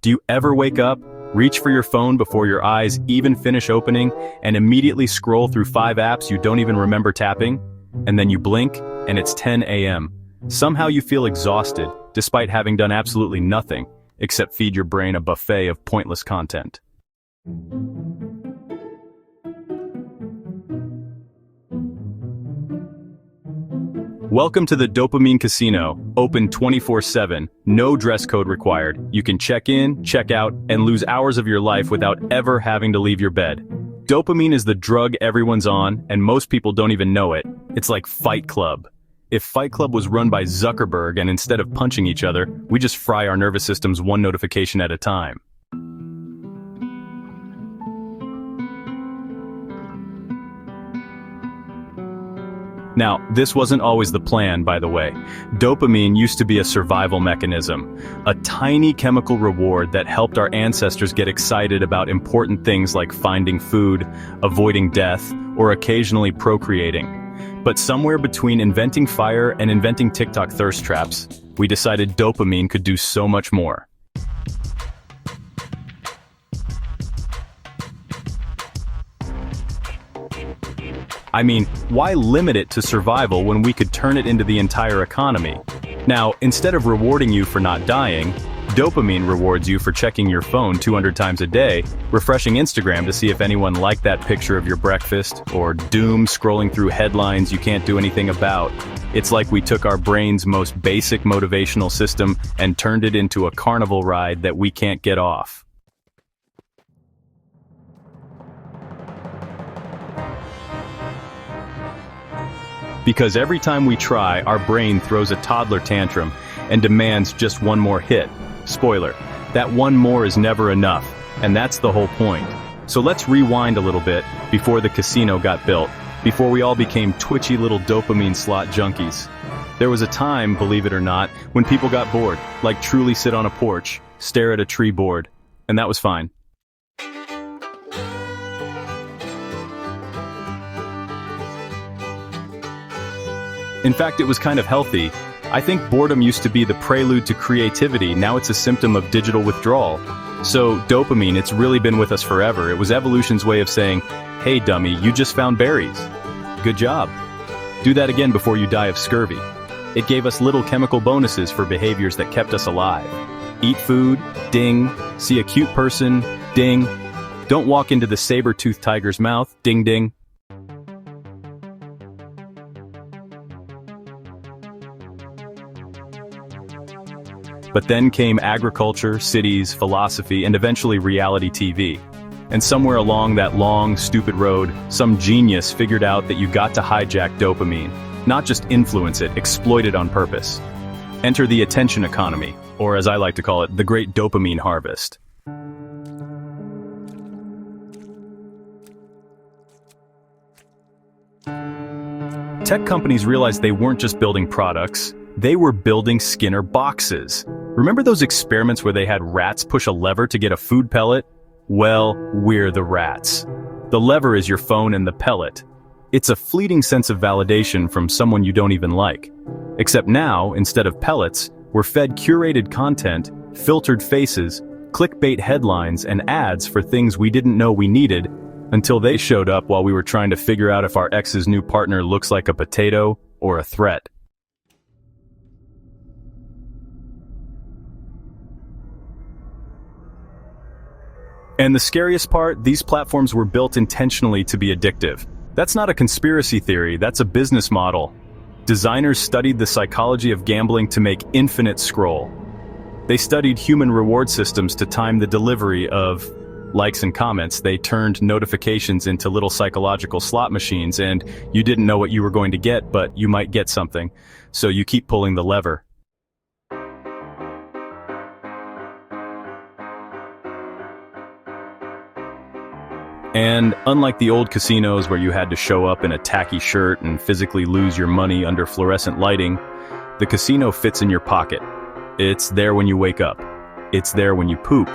Do you ever wake up, reach for your phone before your eyes even finish opening, and immediately scroll through 5 apps you don't even remember tapping? And then you blink, and it's 10 a.m. Somehow you feel exhausted, despite having done absolutely nothing, except feed your brain a buffet of pointless content. Welcome to the Dopamine Casino, open 24/7, no dress code required. You can check in, check out, and lose hours of your life without ever having to leave your bed. Dopamine is the drug everyone's on, and most people don't even know it. It's like Fight Club. If Fight Club was run by Zuckerberg and instead of punching each other, we just fry our nervous systems one notification at a time. Now, this wasn't always the plan, by the way. Dopamine used to be a survival mechanism, a tiny chemical reward that helped our ancestors get excited about important things like finding food, avoiding death, or occasionally procreating. But somewhere between inventing fire and inventing TikTok thirst traps, we decided dopamine could do so much more. I mean, why limit it to survival when we could turn it into the entire economy? Now, instead of rewarding you for not dying, dopamine rewards you for checking your phone 200 times a day, refreshing Instagram to see if anyone liked that picture of your breakfast, or doom scrolling through headlines you can't do anything about. It's like we took our brain's most basic motivational system and turned it into a carnival ride that we can't get off. Because every time we try, our brain throws a toddler tantrum and demands just one more hit. Spoiler, that one more is never enough, and that's the whole point. So let's rewind a little bit before the casino got built, before we all became twitchy little dopamine slot junkies. There was a time, believe it or not, when people got bored, like truly sit on a porch, stare at a tree board, and that was fine. In fact, it was kind of healthy. I think boredom used to be the prelude to creativity, now it's a symptom of digital withdrawal. So, dopamine, it's really been with us forever. It was evolution's way of saying, hey dummy, you just found berries. Good job. Do that again before you die of scurvy. It gave us little chemical bonuses for behaviors that kept us alive. Eat food, ding. See a cute person, ding. Don't walk into the saber-toothed tiger's mouth, ding ding. But then came agriculture, cities, philosophy, and eventually reality TV. And somewhere along that long, stupid road, some genius figured out that you got to hijack dopamine, not just influence it, exploit it on purpose. Enter the attention economy, or as I like to call it, the great dopamine harvest. Tech companies realized they weren't just building products, they were building Skinner boxes. Remember those experiments where they had rats push a lever to get a food pellet? Well, we're the rats. The lever is your phone and the pellet. It's a fleeting sense of validation from someone you don't even like. Except now, instead of pellets, we're fed curated content, filtered faces, clickbait headlines, and ads for things we didn't know we needed until they showed up while we were trying to figure out if our ex's new partner looks like a potato or a threat. And the scariest part, these platforms were built intentionally to be addictive. That's not a conspiracy theory, that's a business model. Designers studied the psychology of gambling to make infinite scroll. They studied human reward systems to time the delivery of likes and comments. They turned notifications into little psychological slot machines, and you didn't know what you were going to get, but you might get something. So you keep pulling the lever. And unlike the old casinos where you had to show up in a tacky shirt and physically lose your money under fluorescent lighting, the casino fits in your pocket. It's there when you wake up. It's there when you poop.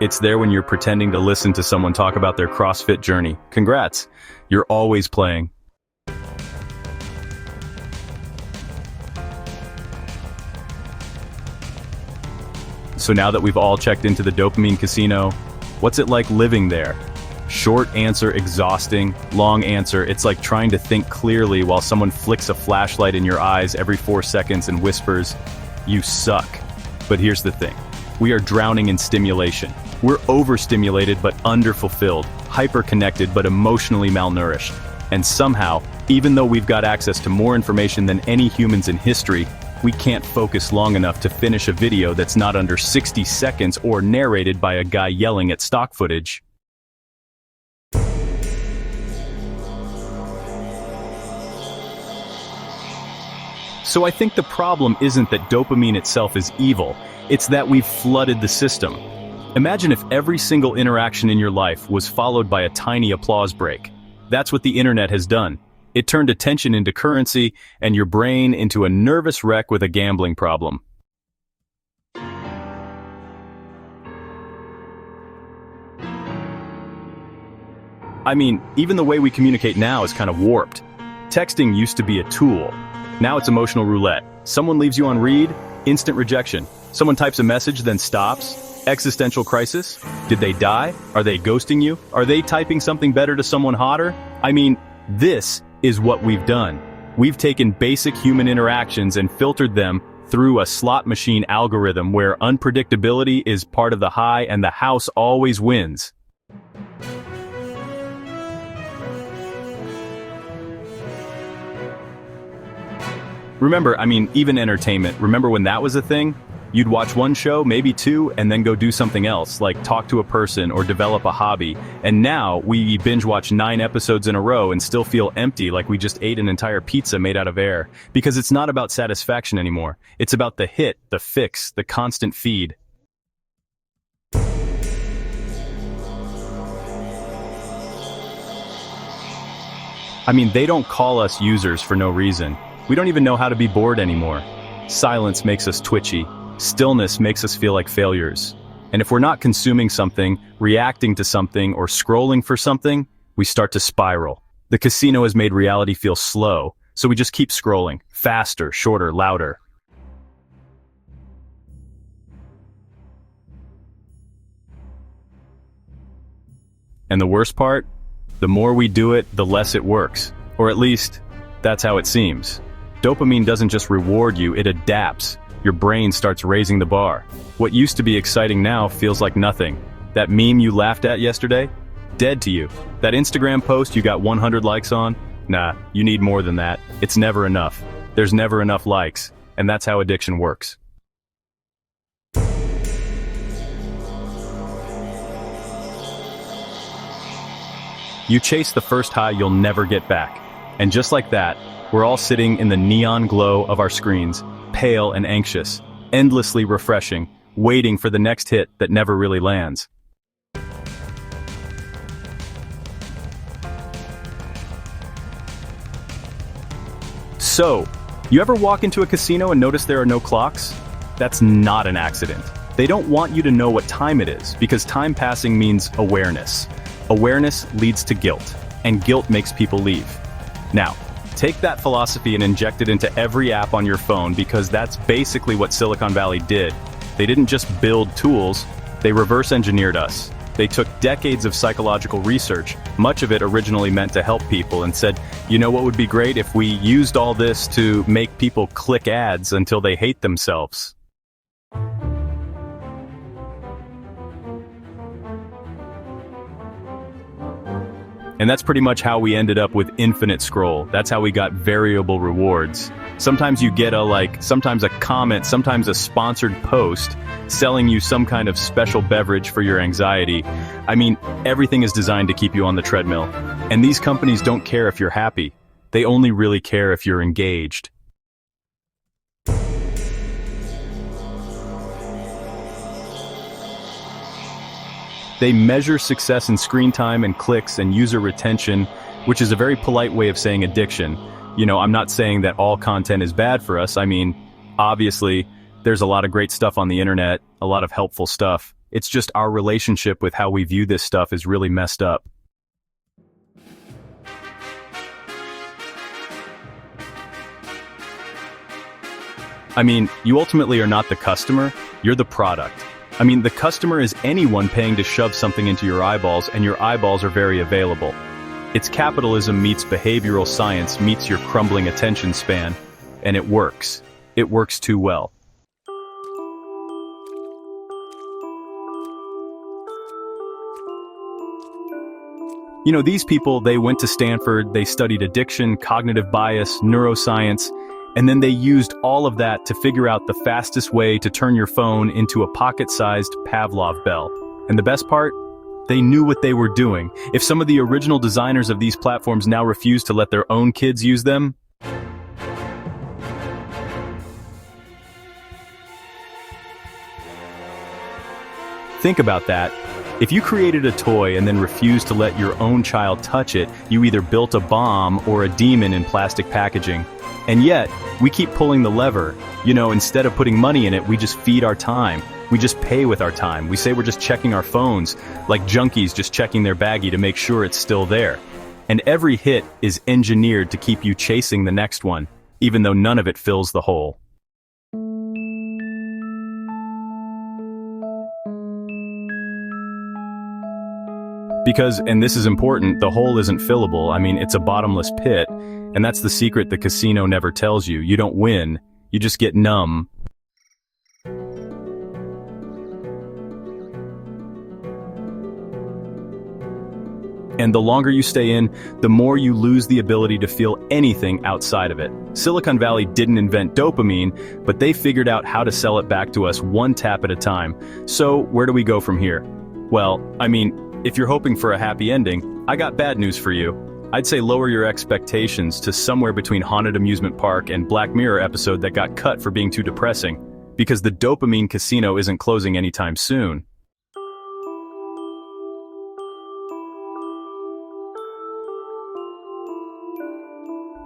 It's there when you're pretending to listen to someone talk about their CrossFit journey. Congrats, you're always playing. So now that we've all checked into the dopamine casino, what's it like living there? Short answer, exhausting. Long answer, it's like trying to think clearly while someone flicks a flashlight in your eyes every 4 seconds and whispers, "You suck." But here's the thing. We are drowning in stimulation. We're overstimulated but underfulfilled, hyper-connected but emotionally malnourished. And somehow, even though we've got access to more information than any humans in history, we can't focus long enough to finish a video that's not under 60 seconds or narrated by a guy yelling at stock footage. So I think the problem isn't that dopamine itself is evil, it's that we've flooded the system. Imagine if every single interaction in your life was followed by a tiny applause break. That's what the internet has done. It turned attention into currency and your brain into a nervous wreck with a gambling problem. I mean, even the way we communicate now is kind of warped. Texting used to be a tool. Now it's emotional roulette. Someone leaves you on read, instant rejection. Someone types a message, then stops. Existential crisis? Did they die? Are they ghosting you? Are they typing something better to someone hotter? I mean, this is what we've done. We've taken basic human interactions and filtered them through a slot machine algorithm where unpredictability is part of the high and the house always wins. Remember, I mean, even entertainment, remember when that was a thing? You'd watch one show, maybe two, and then go do something else, like talk to a person or develop a hobby. And now, we binge watch 9 episodes in a row and still feel empty like we just ate an entire pizza made out of air. Because it's not about satisfaction anymore. It's about the hit, the fix, the constant feed. I mean, they don't call us users for no reason. We don't even know how to be bored anymore. Silence makes us twitchy. Stillness makes us feel like failures. And if we're not consuming something, reacting to something, or scrolling for something, we start to spiral. The casino has made reality feel slow, so we just keep scrolling. Faster, shorter, louder. And the worst part? The more we do it, the less it works. Or at least, that's how it seems. Dopamine doesn't just reward you, it adapts. Your brain starts raising the bar. What used to be exciting now feels like nothing. That meme you laughed at yesterday? Dead to you. That Instagram post you got 100 likes on? Nah, you need more than that. It's never enough. There's never enough likes. And that's how addiction works. You chase the first high you'll never get back. And just like that, we're all sitting in the neon glow of our screens, pale and anxious, endlessly refreshing, waiting for the next hit that never really lands. So, you ever walk into a casino and notice there are no clocks? That's not an accident. They don't want you to know what time it is, because time passing means awareness. Awareness leads to guilt, and guilt makes people leave. Now, take that philosophy and inject it into every app on your phone, because that's basically what Silicon Valley did. They didn't just build tools, they reverse engineered us. They took decades of psychological research, much of it originally meant to help people, and said, you know what would be great if we used all this to make people click ads until they hate themselves. And that's pretty much how we ended up with infinite scroll. That's how we got variable rewards. Sometimes you get sometimes a comment, sometimes a sponsored post selling you some kind of special beverage for your anxiety. I mean, everything is designed to keep you on the treadmill. And these companies don't care if you're happy. They only really care if you're engaged. They measure success in screen time and clicks and user retention, which is a very polite way of saying addiction. You know, I'm not saying that all content is bad for us. I mean, obviously, there's a lot of great stuff on the internet, a lot of helpful stuff. It's just our relationship with how we view this stuff is really messed up. I mean, you ultimately are not the customer, you're the product. I mean, the customer is anyone paying to shove something into your eyeballs, and your eyeballs are very available. It's capitalism meets behavioral science meets your crumbling attention span, and it works. It works too well. You know, these people, they went to Stanford, they studied addiction, cognitive bias, neuroscience, and then they used all of that to figure out the fastest way to turn your phone into a pocket-sized Pavlov bell. And the best part? They knew what they were doing. If some of the original designers of these platforms now refuse to let their own kids use them, think about that. If you created a toy and then refused to let your own child touch it, you either built a bomb or a demon in plastic packaging. And yet, we keep pulling the lever. You know, instead of putting money in it, we just feed our time. We just pay with our time. We say we're just checking our phones, like junkies just checking their baggie to make sure it's still there. And every hit is engineered to keep you chasing the next one, even though none of it fills the hole. Because, and this is important, the hole isn't fillable. I mean, it's a bottomless pit, and that's the secret the casino never tells you. You don't win, you just get numb. And the longer you stay in, the more you lose the ability to feel anything outside of it. Silicon Valley didn't invent dopamine, but they figured out how to sell it back to us one tap at a time. So, where do we go from here? Well, I mean, if you're hoping for a happy ending, I got bad news for you. I'd say lower your expectations to somewhere between Haunted Amusement Park and Black Mirror episode that got cut for being too depressing, because the Dopamine Casino isn't closing anytime soon.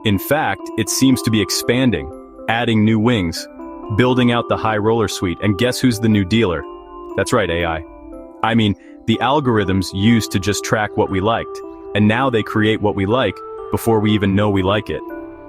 In fact, it seems to be expanding, adding new wings, building out the high roller suite, and guess who's the new dealer? That's right, AI. I mean, the algorithms used to just track what we liked, and now they create what we like before we even know we like it.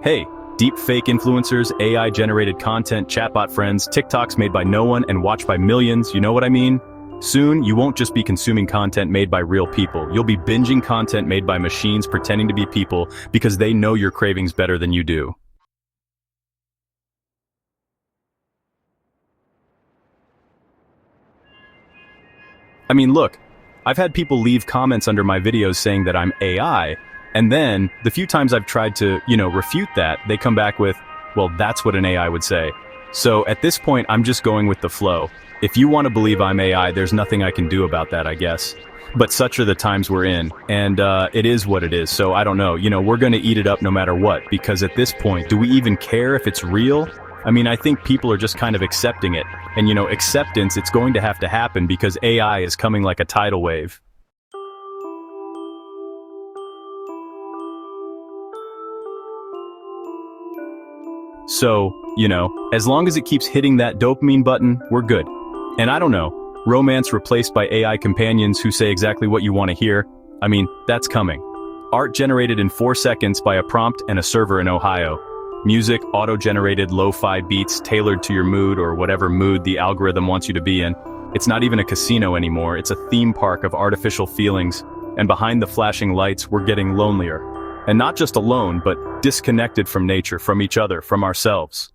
Hey, deep fake influencers, AI-generated content, chatbot friends, TikToks made by no one and watched by millions, you know what I mean? Soon, you won't just be consuming content made by real people. You'll be binging content made by machines pretending to be people because they know your cravings better than you do. I mean, look, I've had people leave comments under my videos saying that I'm AI, and then, the few times I've tried to, refute that, they come back with, well, that's what an AI would say. So, at this point, I'm just going with the flow. If you want to believe I'm AI, there's nothing I can do about that, I guess. But such are the times we're in, and it is what it is, so I don't know. We're gonna eat it up no matter what, because at this point, do we even care if it's real? I mean, I think people are just kind of accepting it. And acceptance, it's going to happen because AI is coming like a tidal wave. So, as long as it keeps hitting that dopamine button, we're good. And I don't know, romance replaced by AI companions who say exactly what you want to hear, I mean, that's coming. Art generated in 4 seconds by a prompt and a server in Ohio. Music, auto-generated lo-fi beats tailored to your mood or whatever mood the algorithm wants you to be in. It's not even a casino anymore, it's a theme park of artificial feelings. And behind the flashing lights, we're getting lonelier. And not just alone, but disconnected from nature, from each other, from ourselves.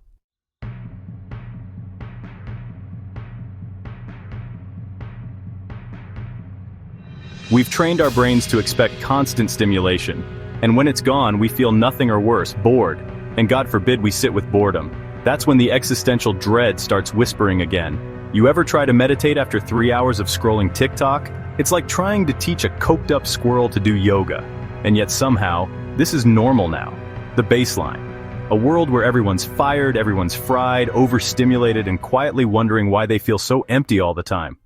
We've trained our brains to expect constant stimulation. And when it's gone, we feel nothing or worse, bored. And God forbid we sit with boredom. That's when the existential dread starts whispering again. You ever try to meditate after 3 hours of scrolling TikTok? It's like trying to teach a coked-up squirrel to do yoga. And yet somehow, this is normal now. The baseline. A world where everyone's fired, everyone's fried, overstimulated, and quietly wondering why they feel so empty all the time.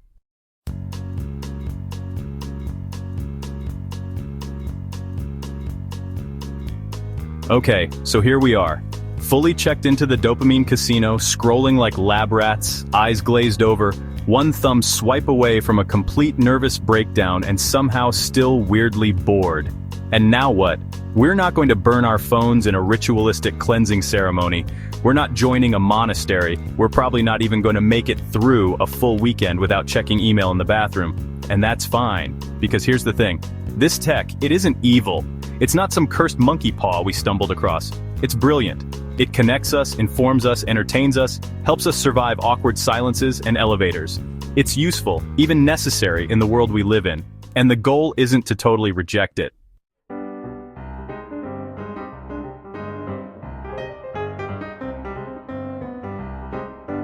Okay, so here we are, fully checked into the Dopamine Casino, scrolling like lab rats, eyes glazed over, one thumb swipe away from a complete nervous breakdown and somehow still weirdly bored. And now what? We're not going to burn our phones in a ritualistic cleansing ceremony. We're not joining a monastery. We're probably not even going to make it through a full weekend without checking email in the bathroom. And that's fine, because here's the thing. This tech, it isn't evil. It's not some cursed monkey paw we stumbled across. It's brilliant. It connects us, informs us, entertains us, helps us survive awkward silences and elevators. It's useful, even necessary in the world we live in. And the goal isn't to totally reject it.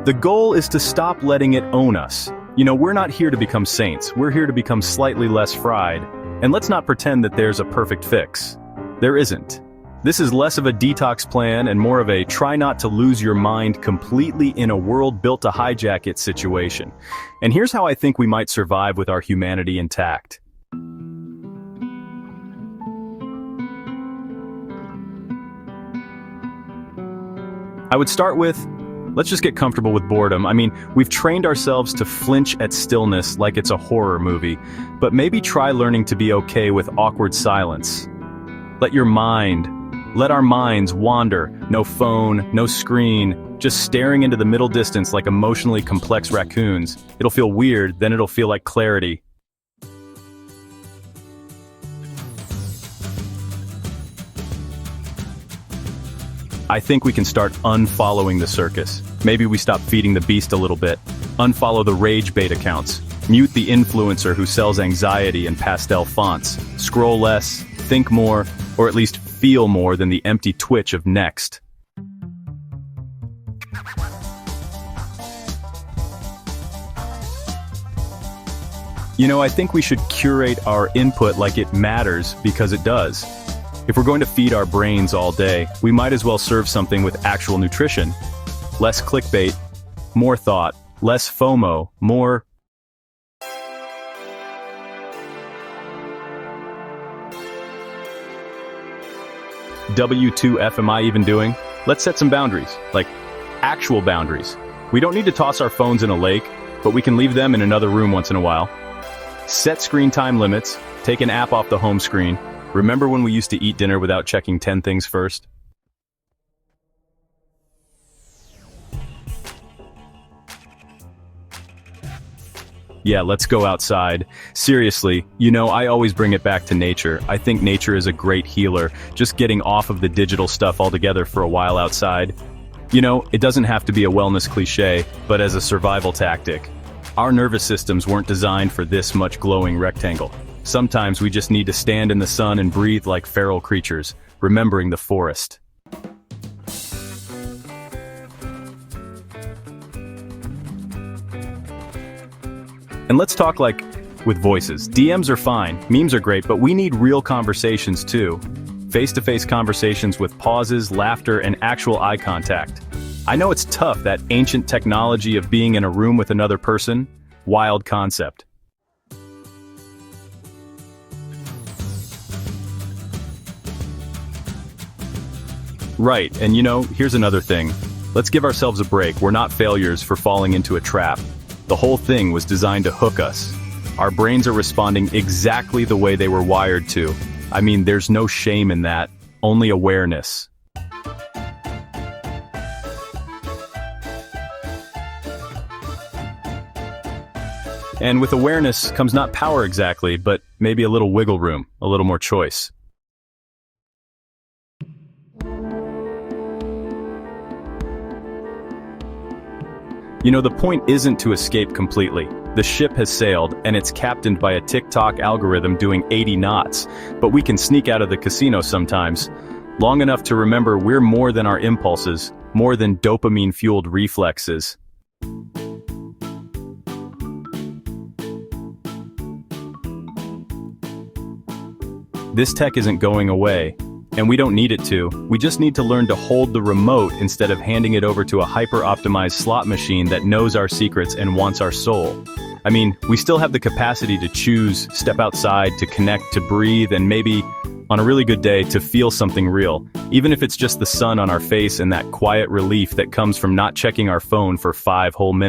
The goal is to stop letting it own us. We're not here to become saints. We're here to become slightly less fried. And let's not pretend that there's a perfect fix. There isn't. This is less of a detox plan and more of a try not to lose your mind completely in a world built to hijack it situation. And here's how I think we might survive with our humanity intact. I would start with, let's just get comfortable with boredom. We've trained ourselves to flinch at stillness like it's a horror movie, but maybe try learning to be okay with awkward silence. Let our minds wander. No phone, no screen, just staring into the middle distance like emotionally complex raccoons. It'll feel weird, then it'll feel like clarity. I think we can start unfollowing the circus. Maybe we stop feeding the beast a little bit. Unfollow the rage bait accounts. Mute the influencer who sells anxiety in pastel fonts. Scroll less, think more, or at least feel more than the empty twitch of next. I think we should curate our input like it matters, because it does. If we're going to feed our brains all day, we might as well serve something with actual nutrition. Less clickbait, more thought, less FOMO, more... W2F am I even doing? Let's set some boundaries, like actual boundaries. We don't need to toss our phones in a lake, but we can leave them in another room once in a while. Set screen time limits, take an app off the home screen. Remember when we used to eat dinner without checking 10 things first? Yeah, let's go outside. Seriously, I always bring it back to nature. I think nature is a great healer. Just getting off of the digital stuff altogether for a while outside. It doesn't have to be a wellness cliche, but as a survival tactic. Our nervous systems weren't designed for this much glowing rectangle. Sometimes we just need to stand in the sun and breathe like feral creatures, remembering the forest. And let's talk with voices. DMs are fine, memes are great, but we need real conversations too. Face-to-face conversations with pauses, laughter, and actual eye contact. I know it's tough, that ancient technology of being in a room with another person. Wild concept. Right, and here's another thing. Let's give ourselves a break. We're not failures for falling into a trap. The whole thing was designed to hook us. Our brains are responding exactly the way they were wired to. There's no shame in that, only awareness. And with awareness comes not power exactly, but maybe a little wiggle room, a little more choice. The point isn't to escape completely. The ship has sailed, and it's captained by a TikTok algorithm doing 80 knots, but we can sneak out of the casino sometimes. Long enough to remember we're more than our impulses, more than dopamine-fueled reflexes. This tech isn't going away, and we don't need it to. We just need to learn to hold the remote instead of handing it over to a hyper-optimized slot machine that knows our secrets and wants our soul. We still have the capacity to choose, step outside, to connect, to breathe, and maybe, on a really good day, to feel something real. Even if it's just the sun on our face and that quiet relief that comes from not checking our phone for 5 whole minutes.